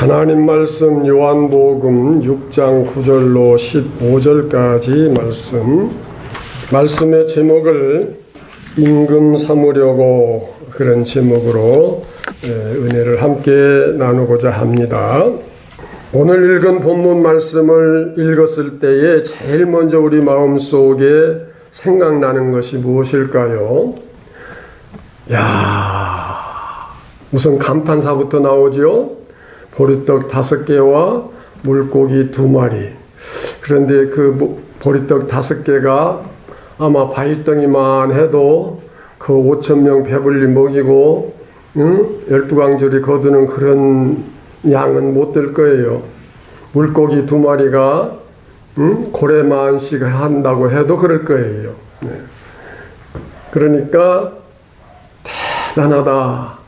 하나님 말씀 요한복음 6장 9절로 15절까지 말씀의 제목을 임금 삼으려고 그런 제목으로 은혜를 함께 나누고자 합니다. 오늘 읽은 본문 말씀을 읽었을 때에 제일 먼저 우리 마음속에 생각나는 것이 무엇일까요? 무슨 감탄사부터 나오죠? 보리떡 5개와 물고기 2마리. 그런데 그 보리떡 5개가 아마 바위덩이만 해도 그 5,000명 배불리 먹이고 12광줄이 거두는 그런 양은 못 될 거예요. 물고기 2마리가 고래만씩 한다고 해도 그럴 거예요. 그러니까 대단하다.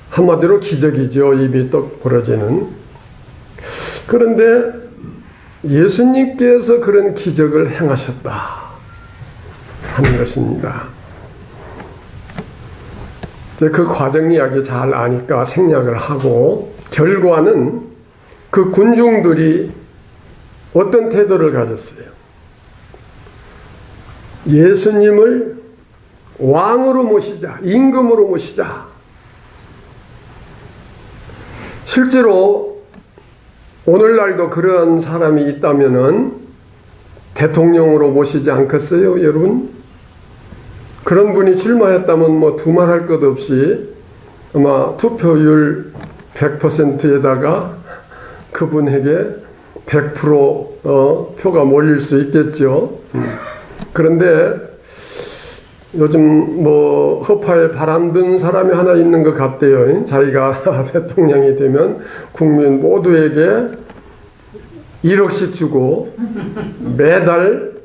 한마디로 기적이죠. 입이 떡 벌어지는. 그런데 예수님께서 그런 기적을 행하셨다 하는 것입니다. 이제 그 과정 이야기 잘 아니까 생략을 하고, 결과는 그 군중들이 어떤 태도를 가졌어요? 예수님을 왕으로 모시자, 임금으로 모시자. 실제로 오늘날도 그런 사람이 있다면은 대통령으로 모시지 않겠어요, 여러분? 그런 분이 출마했다면 뭐 두말할 것 없이 아마 투표율 100%에다가 그분에게 100% 표가 몰릴 수 있겠죠. 그런데 요즘 뭐 허파에 바람 든 사람이 하나 있는 것 같대요. 자기가 대통령이 되면 국민 모두에게 1억씩 주고 매달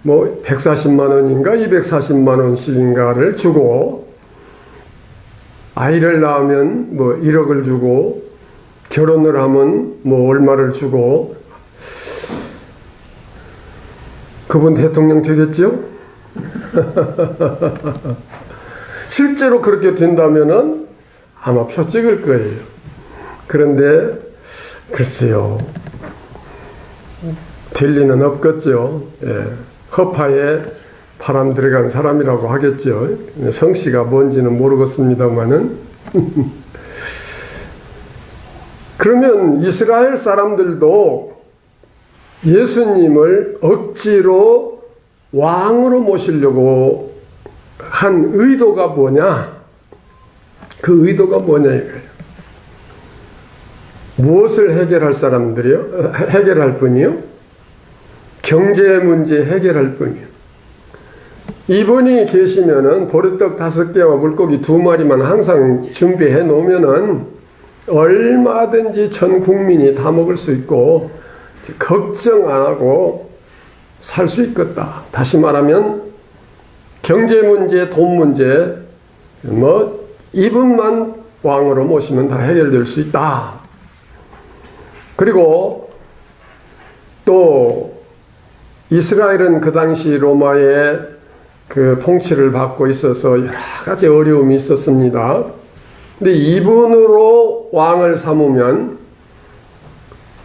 뭐 140만 원인가 240만 원씩인가를 주고, 아이를 낳으면 뭐 1억을 주고, 결혼을 하면 뭐 얼마를 주고. 그분 대통령 되겠죠? 실제로 그렇게 된다면은 아마 표 찍을 거예요. 그런데 글쎄요, 될 리는 없겠죠. 허파에 바람 들어간 사람이라고 하겠죠. 성씨가 뭔지는 모르겠습니다만은. 그러면 이스라엘 사람들도 예수님을 억지로 왕으로 모시려고 한 의도가 뭐냐? 그 의도가 뭐냐 이거예요. 무엇을 해결할 사람들이요? 해결할 분이요? 경제 문제 해결할 분이요. 이분이 계시면은 보리떡 5개와 물고기 2마리만 항상 준비해 놓으면은 얼마든지 전 국민이 다 먹을 수 있고 걱정 안 하고 살 수 있겠다. 다시 말하면 경제 문제, 돈 문제, 뭐 이분만 왕으로 모시면 다 해결될 수 있다. 그리고 또 이스라엘은 그 당시 로마의 그 통치를 받고 있어서 여러 가지 어려움이 있었습니다. 근데 이분으로 왕을 삼으면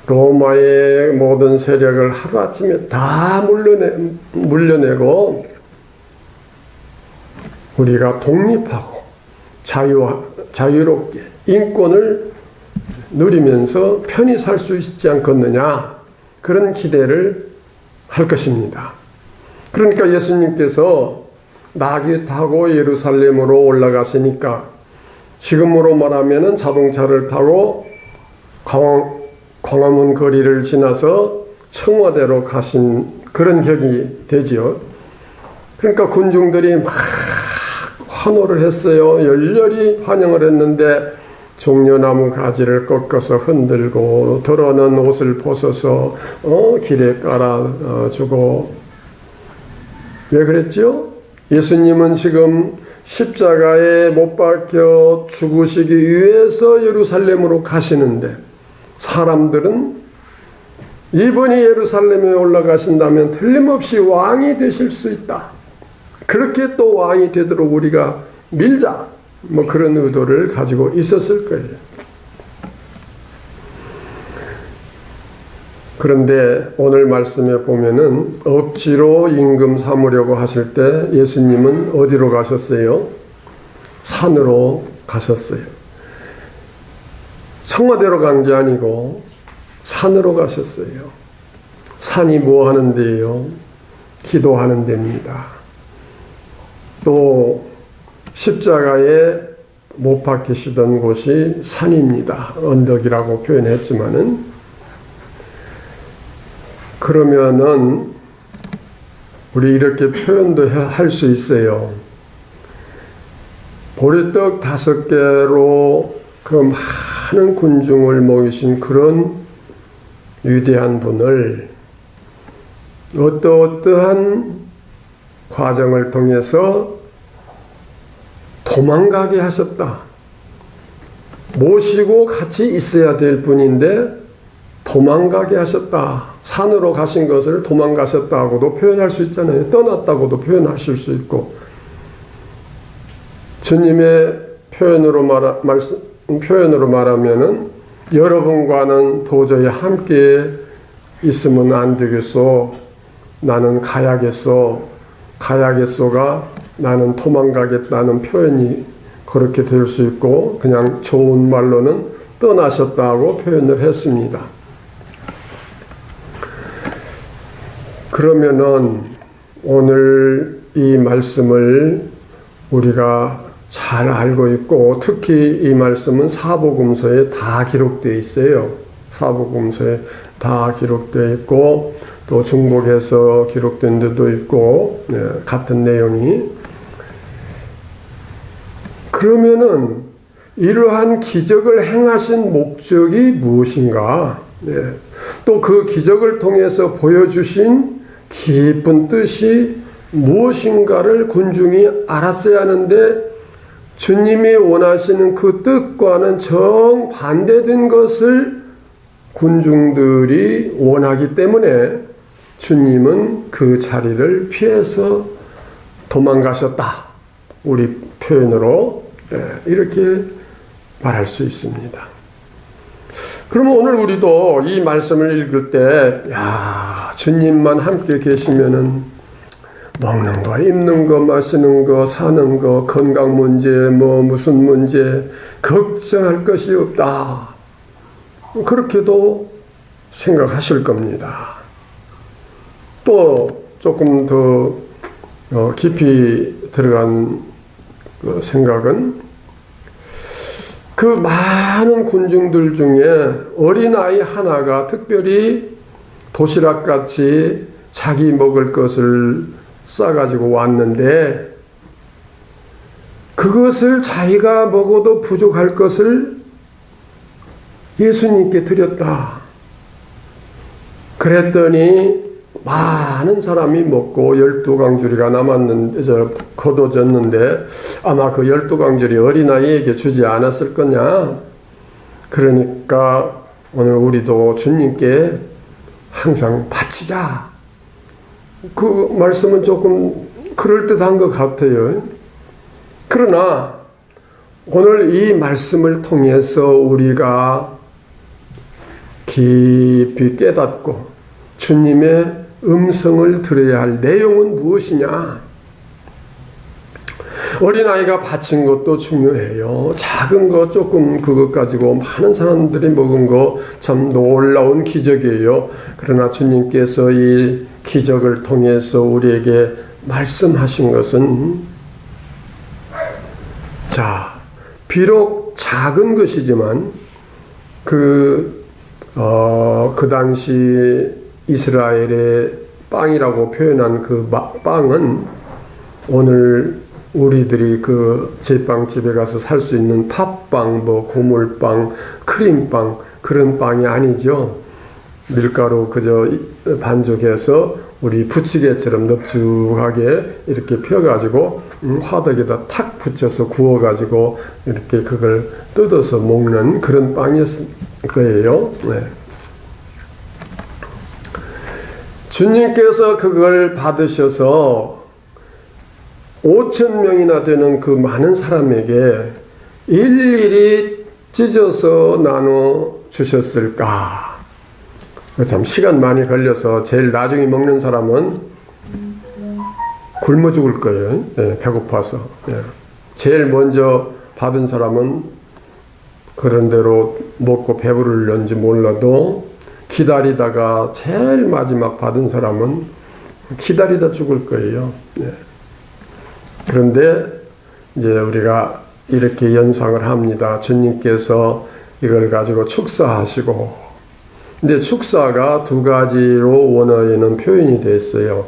로마의 모든 세력을 하루아침에 다 물려내고 우리가 독립하고 자유롭게 인권을 누리면서 편히 살 수 있지 않겠느냐, 그런 기대를 할 것입니다. 그러니까 예수님께서 나귀 타고 예루살렘으로 올라가시니까 지금으로 말하면 자동차를 타고 광화문 거리를 지나서 청와대로 가신 그런 격이 되지요. 그러니까 군중들이 막 환호를 했어요. 열렬히 환영을 했는데 종려나무 가지를 꺾어서 흔들고 더러는 옷을 벗어서 길에 깔아주고. 왜 그랬죠? 예수님은 지금 십자가에 못 박혀 죽으시기 위해서 예루살렘으로 가시는데, 사람들은 이분이 예루살렘에 올라가신다면 틀림없이 왕이 되실 수 있다. 그렇게 또 왕이 되도록 우리가 밀자. 뭐 그런 의도를 가지고 있었을 거예요. 그런데 오늘 말씀에 보면은 억지로 임금 삼으려고 하실 때 예수님은 어디로 가셨어요? 산으로 가셨어요. 청와대로 간 게 아니고 산으로 가셨어요. 산이 뭐 하는 데예요? 기도하는 데입니다. 또 십자가에 못 박히시던 곳이 산입니다. 언덕이라고 표현했지만은, 그러면은 우리 이렇게 표현도 할 수 있어요. 보리떡 5개로 그 많은 군중을 모이신 그런 위대한 분을 어떠한 과정을 통해서 도망가게 하셨다. 모시고 같이 있어야 될 분인데 도망가게 하셨다. 산으로 가신 것을 도망가셨다고도 표현할 수 있잖아요. 떠났다고도 표현하실 수 있고, 주님의 표현으로 말하면은 여러분과는 도저히 함께 있으면 안 되겠소. 나는 가야겠소. 가야겠소가 나는 도망가겠다는 표현이 그렇게 될 수 있고, 그냥 좋은 말로는 떠나셨다고 표현을 했습니다. 그러면은 오늘 이 말씀을 우리가 잘 알고 있고, 특히 이 말씀은 사복음서에 다 기록되어 있어요. 사복음서에 다 기록되어 있고, 또 중복해서 기록된 데도 있고, 같은 내용이. 그러면은 이러한 기적을 행하신 목적이 무엇인가? 또 그 기적을 통해서 보여주신 깊은 뜻이 무엇인가를 군중이 알았어야 하는데, 주님이 원하시는 그 뜻과는 정반대된 것을 군중들이 원하기 때문에 주님은 그 자리를 피해서 도망가셨다. 우리 표현으로 이렇게 말할 수 있습니다. 그러면 오늘 우리도 이 말씀을 읽을 때, 주님만 함께 계시면은 먹는 거, 입는 거, 마시는 거, 사는 거, 건강 문제, 무슨 문제, 걱정할 것이 없다. 그렇게도 생각하실 겁니다. 또 조금 더 깊이 들어간 생각은, 그 많은 군중들 중에 어린아이 하나가 특별히 도시락같이 자기 먹을 것을 싸가지고 왔는데, 그것을 자기가 먹어도 부족할 것을 예수님께 드렸다. 그랬더니 많은 사람이 먹고 12강주리가 남았는데, 거둬졌는데, 아마 그 12강주리 어린아이에게 주지 않았을 거냐. 그러니까 오늘 우리도 주님께 항상 바치자. 그 말씀은 조금 그럴듯한 것 같아요. 그러나 오늘 이 말씀을 통해서 우리가 깊이 깨닫고 주님의 음성을 들어야 할 내용은 무엇이냐? 어린아이가 바친 것도 중요해요. 작은 거 조금 그것 가지고 많은 사람들이 먹은 거 참 놀라운 기적이에요. 그러나 주님께서 이 기적을 통해서 우리에게 말씀하신 것은, 비록 작은 것이지만 그 당시 이스라엘의 빵이라고 표현한 그 빵은 오늘 우리들이 그 제빵집에 가서 살 수 있는 팥빵, 고물빵, 크림빵, 그런 빵이 아니죠. 밀가루 그저 반죽해서 우리 부치개처럼 넓죽하게 이렇게 펴가지고 화덕에다 탁 붙여서 구워가지고 이렇게 그걸 뜯어서 먹는 그런 빵이었을 거예요. 주님께서 그걸 받으셔서 5,000명이나 되는 그 많은 사람에게 일일이 찢어서 나눠 주셨을까? 참 시간 많이 걸려서 제일 나중에 먹는 사람은 굶어 죽을 거예요. 예, 배고파서. 예. 제일 먼저 받은 사람은 그런 대로 먹고 배부를는지 몰라도 기다리다가 제일 마지막 받은 사람은 기다리다 죽을 거예요. 예. 그런데 이제 우리가 이렇게 연상을 합니다. 주님께서 이걸 가지고 축사하시고, 근데 축사가 두 가지로 원어에는 표현이 됐어요.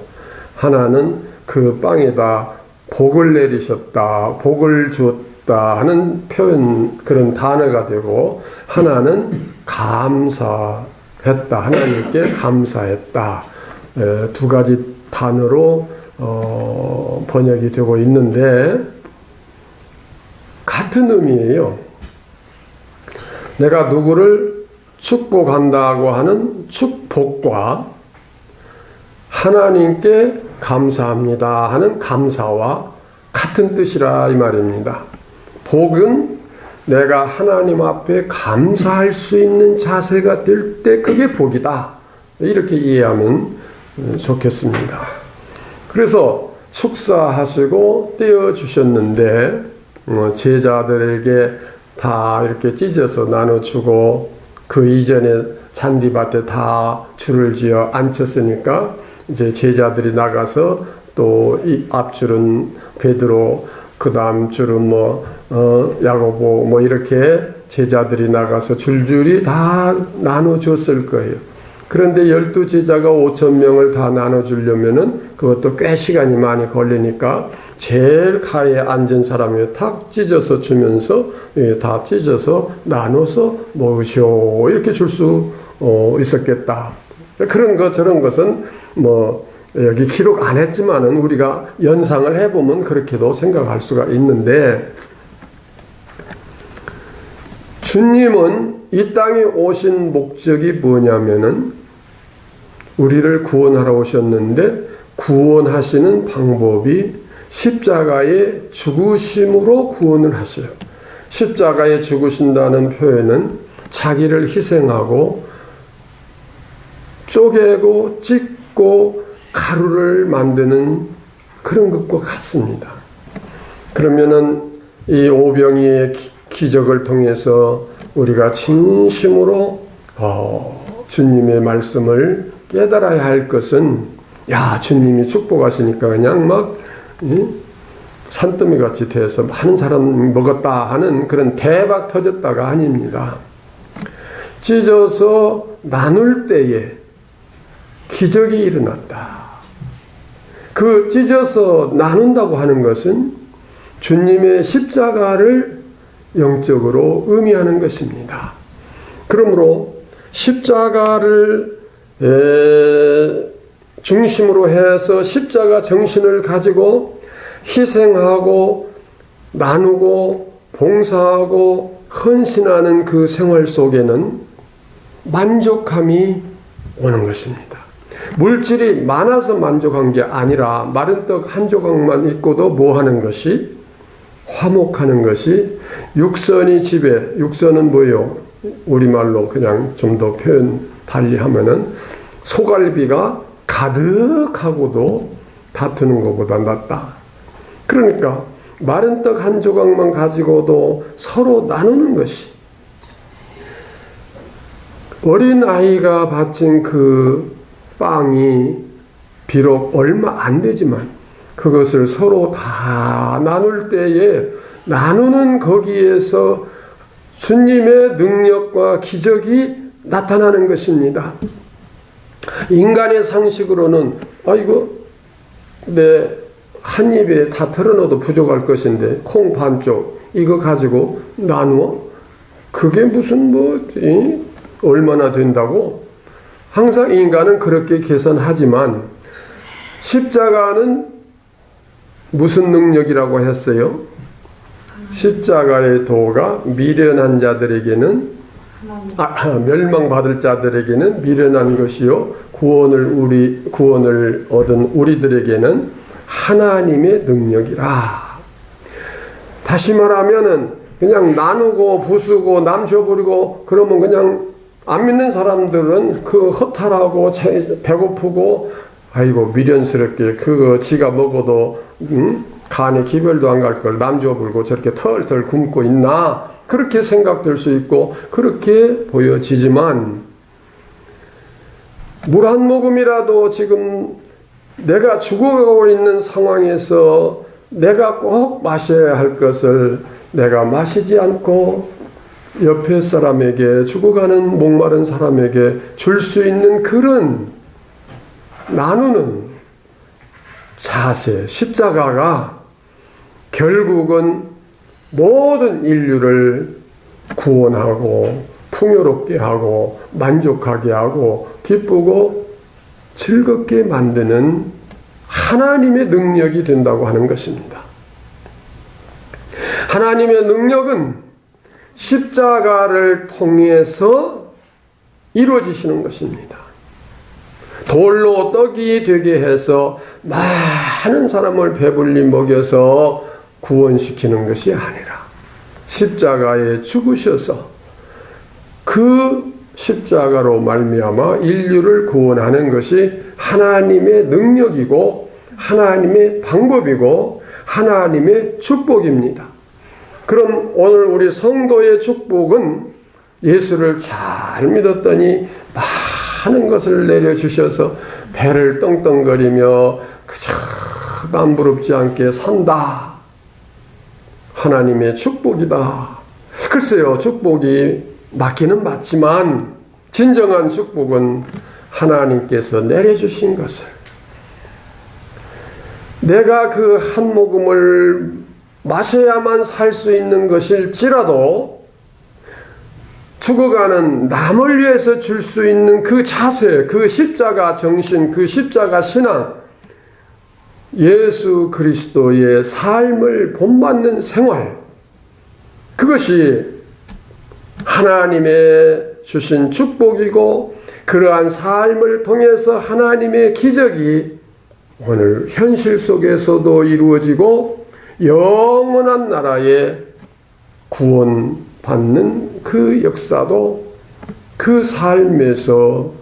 하나는 그 빵에다 복을 내리셨다, 복을 주었다 하는 표현, 그런 단어가 되고, 하나는 감사했다, 하나님께 감사했다. 두 가지 단어로 번역이 되고 있는데 같은 의미예요. 내가 누구를 축복한다고 하는 축복과 하나님께 감사합니다 하는 감사와 같은 뜻이라 이 말입니다. 복은 내가 하나님 앞에 감사할 수 있는 자세가 될 때 그게 복이다. 이렇게 이해하면 좋겠습니다. 그래서 축사하시고 떼어주셨는데 제자들에게 다 이렇게 찢어서 나눠주고 그 이전에 잔디밭에 다 줄을 지어 앉혔으니까 이제 제자들이 나가서 또 이 앞줄은 베드로, 그 다음 줄은 야고보 이렇게 제자들이 나가서 줄줄이 다 나눠줬을 거예요. 그런데 12제자가 5,000명을 다 나눠주려면은 그것도 꽤 시간이 많이 걸리니까 제일 가에 앉은 사람이 탁 찢어서 주면서 다 찢어서 나눠서 먹으시오 이렇게 줄 수 있었겠다. 그런 것 저런 것은 여기 기록 안 했지만은 우리가 연상을 해보면 그렇게도 생각할 수가 있는데, 주님은 이 땅에 오신 목적이 뭐냐면은 우리를 구원하러 오셨는데 구원하시는 방법이 십자가의 죽으심으로 구원을 하셔요. 십자가에 죽으신다는 표현은 자기를 희생하고 쪼개고 찢고 가루를 만드는 그런 것과 같습니다. 그러면은 이 오병이의 기적을 통해서 우리가 진심으로 주님의 말씀을 깨달아야 할 것은, 주님이 축복하시니까 그냥 막 산더미 같이 돼서 많은 사람 먹었다 하는 그런 대박 터졌다가 아닙니다. 찢어서 나눌 때에 기적이 일어났다. 그 찢어서 나눈다고 하는 것은 주님의 십자가를 영적으로 의미하는 것입니다. 그러므로 십자가를 중심으로 해서 십자가 정신을 가지고 희생하고 나누고 봉사하고 헌신하는 그 생활 속에는 만족함이 오는 것입니다. 물질이 많아서 만족한 게 아니라 마른 떡 한 조각만 있고도 뭐 하는 것이? 화목하는 것이 육선이 집에, 육선은 뭐예요? 우리말로 그냥 좀 더 표현 달리 하면은 소갈비가 가득하고도 다투는 것보다 낫다. 그러니까 마른 떡 한 조각만 가지고도 서로 나누는 것이, 어린 아이가 바친 그 빵이 비록 얼마 안 되지만 그것을 서로 다 나눌 때에 나누는 거기에서 주님의 능력과 기적이 나타나는 것입니다. 인간의 상식으로는 이거 내 한 입에 다 털어넣어도 부족할 것인데 콩 반쪽 이거 가지고 나누어? 그게 무슨 얼마나 된다고? 항상 인간은 그렇게 계산하지만 십자가는 무슨 능력이라고 했어요? 십자가의 도가 미련한 자들에게는 멸망받을 자들에게는 미련한 것이요 구원을 얻은 우리들에게는 하나님의 능력이라. 다시 말하면은 그냥 나누고 부수고 남 줘버리고 그러면 그냥 안 믿는 사람들은 그 허탈하고 배고프고 아이고 미련스럽게 그거 지가 먹어도 간에 기별도 안 갈 걸 남주어 불고 저렇게 털털 굶고 있나 그렇게 생각될 수 있고 그렇게 보여지지만 물 한 모금이라도 지금 내가 죽어가고 있는 상황에서 내가 꼭 마셔야 할 것을 내가 마시지 않고 옆에 사람에게 죽어가는 목마른 사람에게 줄 수 있는 그런 나누는 자세, 십자가가 결국은 모든 인류를 구원하고 풍요롭게 하고 만족하게 하고 기쁘고 즐겁게 만드는 하나님의 능력이 된다고 하는 것입니다. 하나님의 능력은 십자가를 통해서 이루어지시는 것입니다. 돌로 떡이 되게 해서 많은 사람을 배불리 먹여서 구원시키는 것이 아니라 십자가에 죽으셔서 그 십자가로 말미암아 인류를 구원하는 것이 하나님의 능력이고 하나님의 방법이고 하나님의 축복입니다. 그럼 오늘 우리 성도의 축복은 예수를 잘 믿었더니 많은 것을 내려주셔서 배를 떵떵거리며 그저 남부럽지 않게 산다. 하나님의 축복이다. 글쎄요, 축복이 맞기는 맞지만 진정한 축복은 하나님께서 내려주신 것을 내가 그 한 모금을 마셔야만 살 수 있는 것일지라도 죽어가는 남을 위해서 줄 수 있는 그 자세, 그 십자가 정신, 그 십자가 신앙, 예수 그리스도의 삶을 본받는 생활, 그것이 하나님의 주신 축복이고 그러한 삶을 통해서 하나님의 기적이 오늘 현실 속에서도 이루어지고 영원한 나라에 구원받는 그 역사도 그 삶에서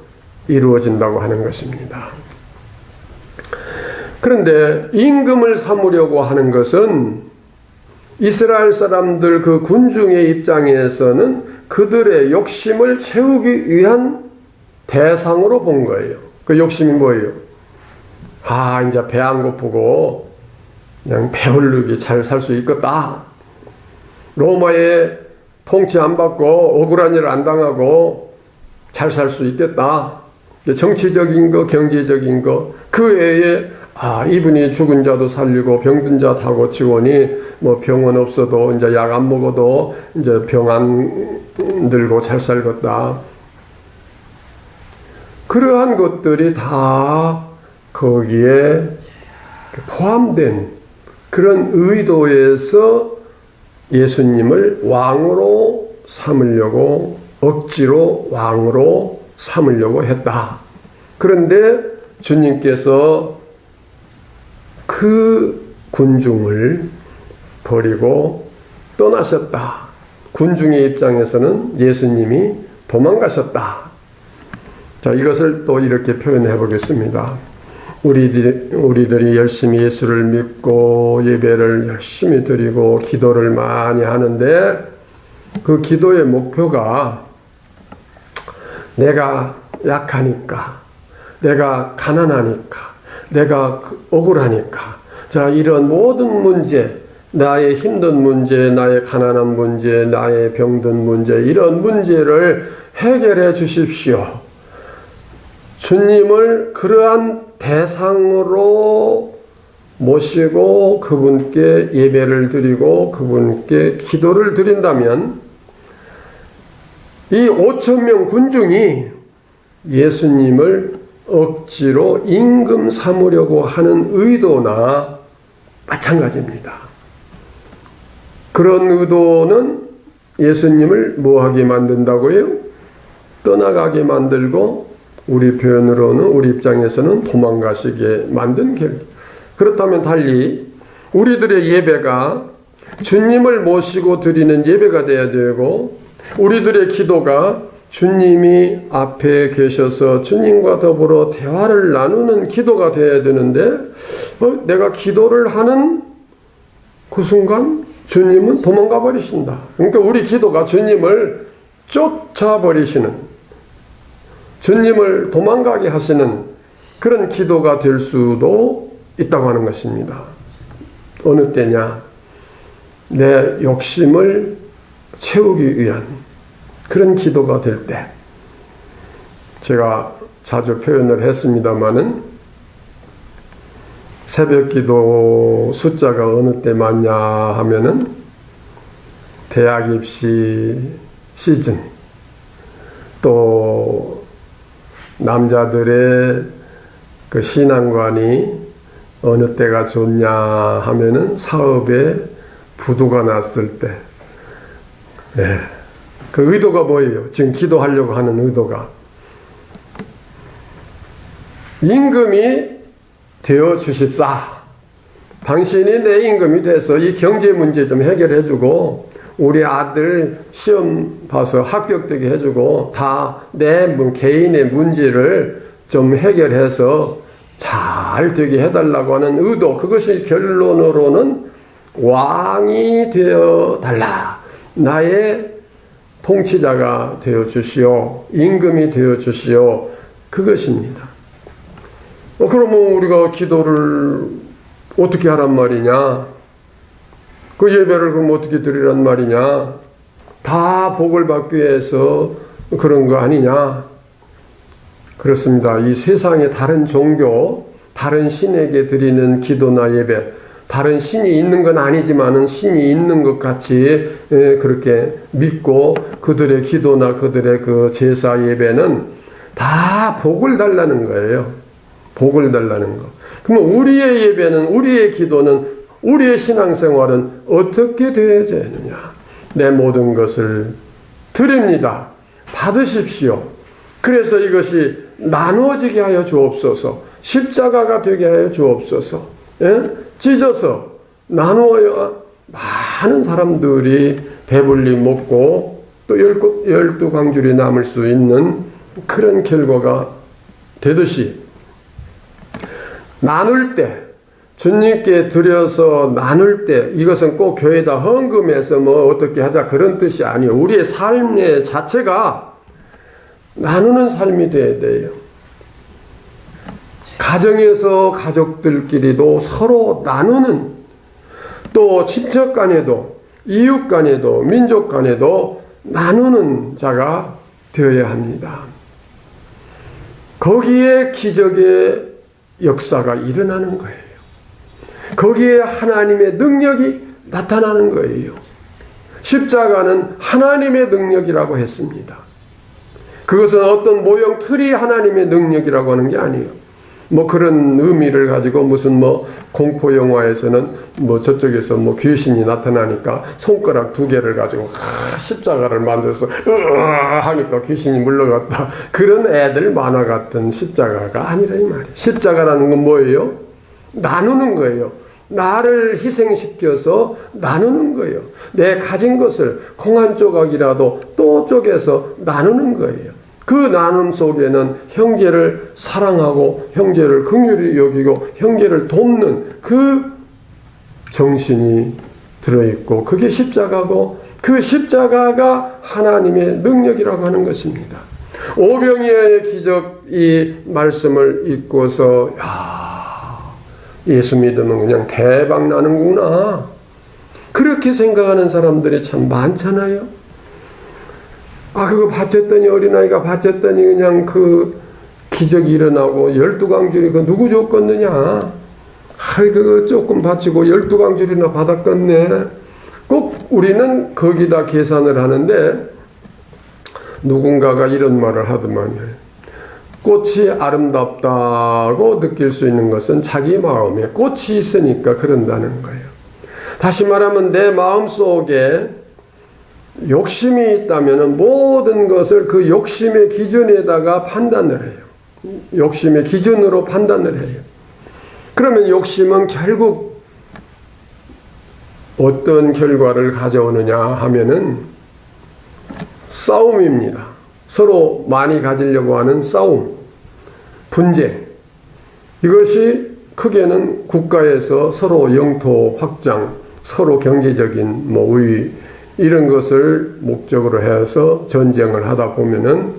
이루어진다고 하는 것입니다. 그런데 임금을 삼으려고 하는 것은 이스라엘 사람들 그 군중의 입장에서는 그들의 욕심을 채우기 위한 대상으로 본 거예요. 그 욕심이 뭐예요? 이제 배 안 고프고 그냥 배부르게 잘 살 수 있겠다. 로마에 통치 안 받고 억울한 일 안 당하고 잘 살 수 있겠다. 정치적인 거, 경제적인 거, 그 외에 이분이 죽은 자도 살리고 병든 자 다 고치고니 뭐 병원 없어도 이제 약 안 먹어도 이제 병 안 들고 잘 살겠다. 그러한 것들이 다 거기에 포함된 그런 의도에서 예수님을 왕으로 삼으려고 억지로 왕으로 삼으려고 했다. 그런데 주님께서 그 군중을 버리고 떠나셨다. 군중의 입장에서는 예수님이 도망가셨다. 자, 이것을 또 이렇게 표현해 보겠습니다. 우리들이 열심히 예수를 믿고 예배를 열심히 드리고 기도를 많이 하는데 그 기도의 목표가 내가 약하니까, 내가 가난하니까, 내가 억울하니까, 자, 이런 모든 문제, 나의 힘든 문제, 나의 가난한 문제, 나의 병든 문제, 이런 문제를 해결해 주십시오. 주님을 그러한 대상으로 모시고 그분께 예배를 드리고 그분께 기도를 드린다면 이 5,000명 군중이 예수님을 억지로 임금 삼으려고 하는 의도나 마찬가지입니다. 그런 의도는 예수님을 뭐하게 만든다고요? 떠나가게 만들고 우리 표현으로는 우리 입장에서는 도망가시게 만든 결. 그렇다면 달리 우리들의 예배가 주님을 모시고 드리는 예배가 되어야 되고 우리들의 기도가 주님이 앞에 계셔서 주님과 더불어 대화를 나누는 기도가 되어야 되는데 내가 기도를 하는 그 순간 주님은 도망가 버리신다. 그러니까 우리 기도가 주님을 쫓아버리시는, 주님을 도망가게 하시는 그런 기도가 될 수도 있다고 하는 것입니다. 어느 때냐? 내 욕심을 채우기 위한 그런 기도가 될 때, 제가 자주 표현을 했습니다마는 새벽 기도 숫자가 어느 때 많냐 하면은 대학 입시 시즌, 또 남자들의 그 신앙관이 어느 때가 좋냐 하면은 사업에 부도가 났을 때. 예. 그 의도가 뭐예요? 지금 기도하려고 하는 의도가 임금이 되어 주십사. 당신이 내 임금이 돼서 이 경제 문제 좀 해결해 주고 우리 아들 시험 봐서 합격되게 해주고 다 내 개인의 문제를 좀 해결해서 잘 되게 해달라고 하는 의도, 그것이 결론으로는 왕이 되어 달라, 나의 통치자가 되어 주시오, 임금이 되어 주시오, 그것입니다. 그러면 우리가 기도를 어떻게 하란 말이냐? 그 예배를 그럼 어떻게 드리란 말이냐? 다 복을 받기 위해서 그런 거 아니냐? 그렇습니다. 이 세상의 다른 종교, 다른 신에게 드리는 기도나 예배, 다른 신이 있는 건 아니지만은 신이 있는 것 같이 그렇게 믿고 그들의 기도나 그들의 그 제사 예배는 다 복을 달라는 거예요. 복을 달라는 거. 그러면 우리의 예배는, 우리의 기도는, 우리의 신앙생활은 어떻게 되어야 되느냐? 내 모든 것을 드립니다. 받으십시오. 그래서 이것이 나누어지게 하여 주옵소서. 십자가가 되게 하여 주옵소서. 예? 찢어서 나누어야 많은 사람들이 배불리 먹고 또 12광줄이 남을 수 있는 그런 결과가 되듯이, 나눌 때, 주님께 드려서 나눌 때, 이것은 꼭 교회에다 헌금해서 뭐 어떻게 하자 그런 뜻이 아니에요. 우리의 삶의 자체가 나누는 삶이 돼야 돼요. 가정에서 가족들끼리도 서로 나누는, 또 친척 간에도 이웃 간에도 민족 간에도 나누는 자가 되어야 합니다. 거기에 기적의 역사가 일어나는 거예요. 거기에 하나님의 능력이 나타나는 거예요. 십자가는 하나님의 능력이라고 했습니다. 그것은 어떤 모형 틀이 하나님의 능력이라고 하는 게 아니에요. 뭐 그런 의미를 가지고 무슨 뭐 공포 영화에서는 뭐 저쪽에서 뭐 귀신이 나타나니까 손가락 2개를 가지고 십자가를 만들어서 하니까 귀신이 물러갔다, 그런 애들 만화 같은 십자가가 아니라 이 말이에요. 십자가라는 건 뭐예요? 나누는 거예요. 나를 희생시켜서 나누는 거예요. 내 가진 것을 콩 한 조각이라도 또 쪼개서 나누는 거예요. 그 나눔 속에는 형제를 사랑하고 형제를 긍휼히 여기고 형제를 돕는 그 정신이 들어있고, 그게 십자가고, 그 십자가가 하나님의 능력이라고 하는 것입니다. 오병이어의 기적, 이 말씀을 읽고서 예수 믿으면 그냥 대박 나는구나, 그렇게 생각하는 사람들이 참 많잖아요. 그거 바쳤더니, 어린아이가 바쳤더니 그냥 그 기적이 일어나고 12광줄이 그 누구 줬겠느냐? 그거 조금 바치고 12광줄이나 받았겠네. 꼭 우리는 거기다 계산을 하는데, 누군가가 이런 말을 하더만요. 꽃이 아름답다고 느낄 수 있는 것은 자기 마음에 꽃이 있으니까 그런다는 거예요. 다시 말하면 내 마음 속에 욕심이 있다면 모든 것을 그 욕심의 기준에다가 판단을 해요. 욕심의 기준으로 판단을 해요. 그러면 욕심은 결국 어떤 결과를 가져오느냐 하면은 싸움입니다. 서로 많이 가지려고 하는 싸움, 분쟁, 이것이 크게는 국가에서 서로 영토 확장, 서로 경제적인 우위, 이런 것을 목적으로 해서 전쟁을 하다 보면은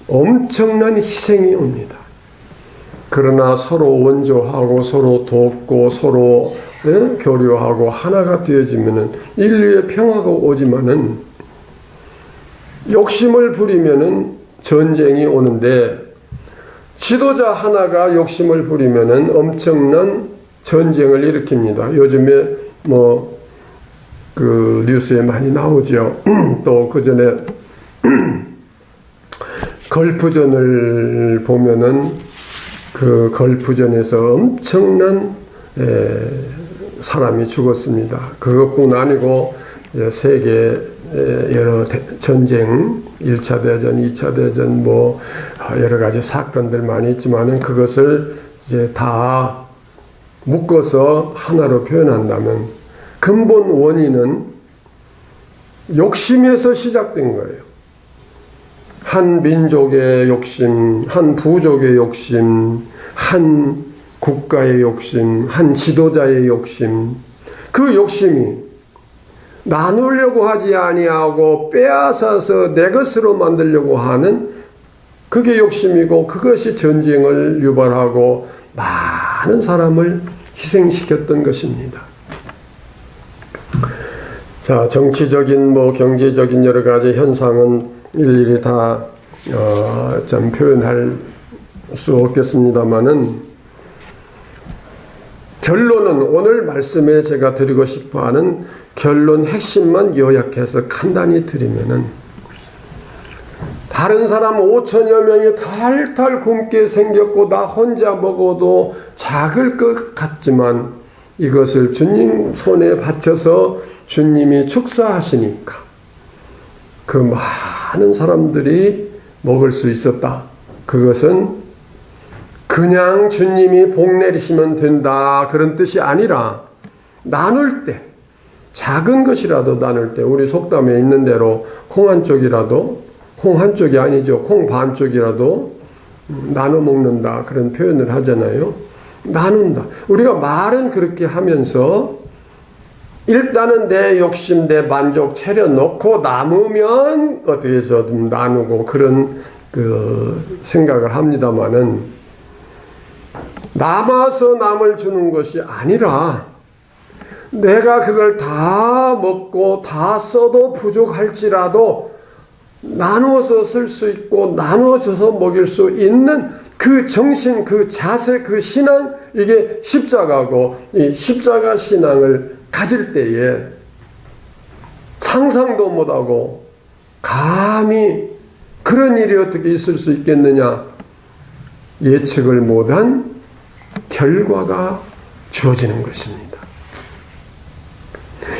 엄청난 희생이 옵니다. 그러나 서로 원조하고 서로 돕고 서로 교류하고 하나가 되어지면은 인류의 평화가 오지만은 욕심을 부리면은 전쟁이 오는데, 지도자 하나가 욕심을 부리면은 엄청난 전쟁을 일으킵니다. 요즘에 그 뉴스에 많이 나오죠. 또 그 전에 걸프전을 보면은 그 걸프전에서 엄청난 사람이 죽었습니다. 그것뿐 아니고 세계 여러 전쟁, 1차 대전, 2차 대전 여러 가지 사건들 많이 있지만은 그것을 이제 다 묶어서 하나로 표현한다면 근본 원인은 욕심에서 시작된 거예요. 한 민족의 욕심, 한 부족의 욕심, 한 국가의 욕심, 한 지도자의 욕심, 그 욕심이 나누려고 하지 아니하고 빼앗아서 내 것으로 만들려고 하는 그게 욕심이고, 그것이 전쟁을 유발하고 많은 사람을 희생시켰던 것입니다. 자, 정치적인 경제적인 여러 가지 현상은 일일이 다 좀 표현할 수 없겠습니다만은, 결론은 오늘 말씀에 제가 드리고 싶어하는 결론 핵심만 요약해서 간단히 드리면은, 다른 사람 5천여 명이 탈탈 굶게 생겼고 나 혼자 먹어도 작을 것 같지만 이것을 주님 손에 바쳐서 주님이 축사하시니까 그 많은 사람들이 먹을 수 있었다. 그것은 그냥 주님이 복 내리시면 된다, 그런 뜻이 아니라 나눌 때, 작은 것이라도 나눌 때, 우리 속담에 있는 대로 콩 한 쪽이라도, 콩 한 쪽이 아니죠, 콩 반 쪽이라도 나눠 먹는다, 그런 표현을 하잖아요. 나눈다. 우리가 말은 그렇게 하면서 일단은 내 욕심, 내 만족 차려놓고 남으면 어떻게 좀 나누고 그런 생각을 합니다만은, 남아서 남을 주는 것이 아니라 내가 그걸 다 먹고 다 써도 부족할지라도 나누어서 쓸 수 있고 나누어서 먹일 수 있는 그 정신, 그 자세, 그 신앙, 이게 십자가고, 이 십자가 신앙을 가질 때에 상상도 못하고 감히 그런 일이 어떻게 있을 수 있겠느냐, 예측을 못한 결과가 주어지는 것입니다.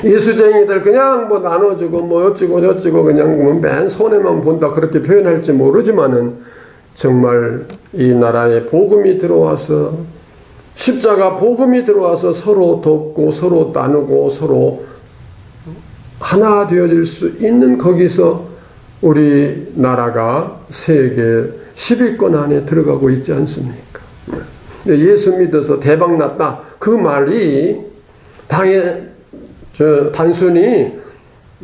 예수쟁이들 그냥 나눠주고 어찌고 저찌고 그냥 맨 손해만 본다, 그렇게 표현할지 모르지만은 정말 이 나라에 복음이 들어와서, 십자가 복음이 들어와서 서로 돕고 서로 나누고 서로 하나 되어질 수 있는, 거기서 우리 나라가 세계 10위권 안에 들어가고 있지 않습니까? 예수 믿어서 대박 났다, 그 말이 단순히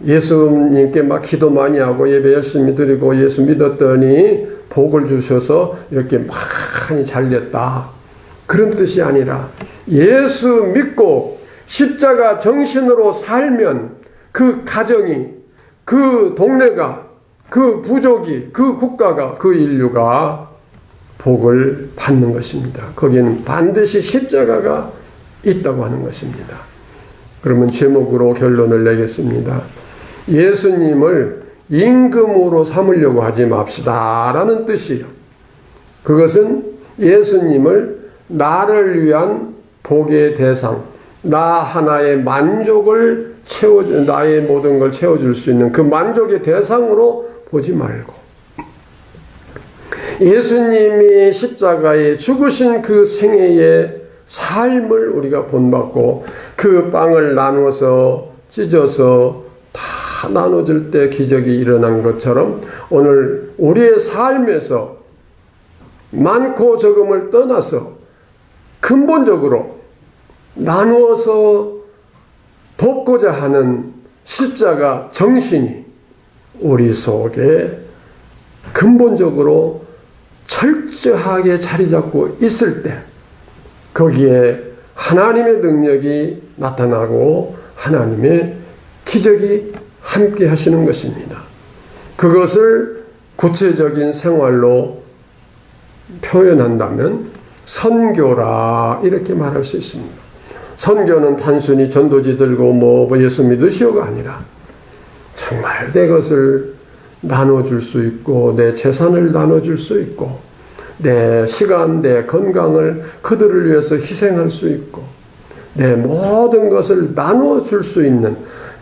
예수님께 기도 많이 하고 예배 열심히 드리고 예수 믿었더니 복을 주셔서 이렇게 많이 잘 됐다, 그런 뜻이 아니라, 예수 믿고 십자가 정신으로 살면 그 가정이, 그 동네가, 그 부족이, 그 국가가, 그 인류가 복을 받는 것입니다. 거기는 반드시 십자가가 있다고 하는 것입니다. 그러면 제목으로 결론을 내겠습니다. 예수님을 임금으로 삼으려고 하지 맙시다 라는 뜻이에요. 그것은 예수님을 나를 위한 복의 대상, 나 하나의 만족을 나의 모든 걸 채워줄 수 있는 그 만족의 대상으로 보지 말고, 예수님이 십자가에 죽으신 그 생애의 삶을 우리가 본받고 그 빵을 나누어서 찢어서 다 다 나눠줄 때 기적이 일어난 것처럼 오늘 우리의 삶에서 많고 적음을 떠나서 근본적으로 나누어서 돕고자 하는 십자가 정신이 우리 속에 근본적으로 철저하게 자리 잡고 있을 때 거기에 하나님의 능력이 나타나고 하나님의 기적이 함께 하시는 것입니다. 그것을 구체적인 생활로 표현한다면 선교라 이렇게 말할 수 있습니다. 선교는 단순히 전도지 들고 뭐 예수 믿으시오가 아니라 정말 내 것을 나눠줄 수 있고 내 재산을 나눠줄 수 있고 내 시간, 내 건강을 그들을 위해서 희생할 수 있고 내 모든 것을 나눠줄 수 있는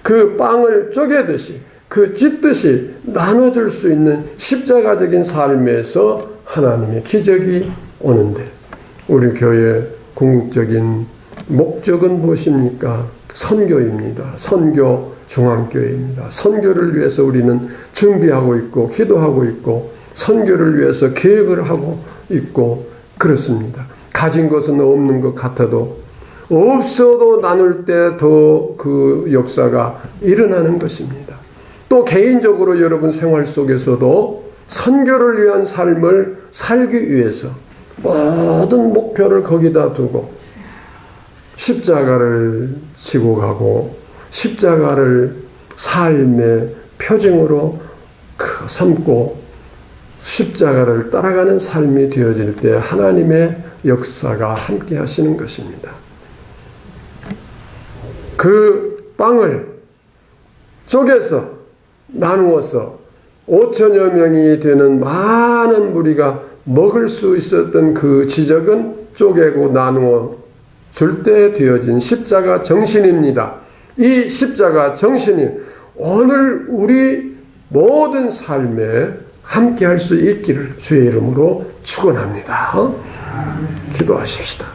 그 빵을 쪼개듯이 그 찢듯이 나눠줄 수 있는 십자가적인 삶에서 하나님의 기적이 오는데 우리 교회의 궁극적인 목적은 무엇입니까? 선교입니다. 선교 중앙교회입니다. 선교를 위해서 우리는 준비하고 있고 기도하고 있고 선교를 위해서 계획을 하고 있고 그렇습니다. 가진 것은 없는 것 같아도 없어도 나눌 때 더 그 역사가 일어나는 것입니다. 또 개인적으로 여러분 생활 속에서도 선교를 위한 삶을 살기 위해서 모든 목표를 거기다 두고 십자가를 지고 가고 십자가를 삶의 표징으로 삼고 십자가를 따라가는 삶이 되어질 때 하나님의 역사가 함께 하시는 것입니다. 그 빵을 쪼개서 나누어서 5천여 명이 되는 많은 무리가 먹을 수 있었던 그 지적은 쪼개고 나누어 줄 때 되어진 십자가 정신입니다. 이 십자가 정신이 오늘 우리 모든 삶에 함께 할 수 있기를 주의 이름으로 축원합니다. 기도하십시다.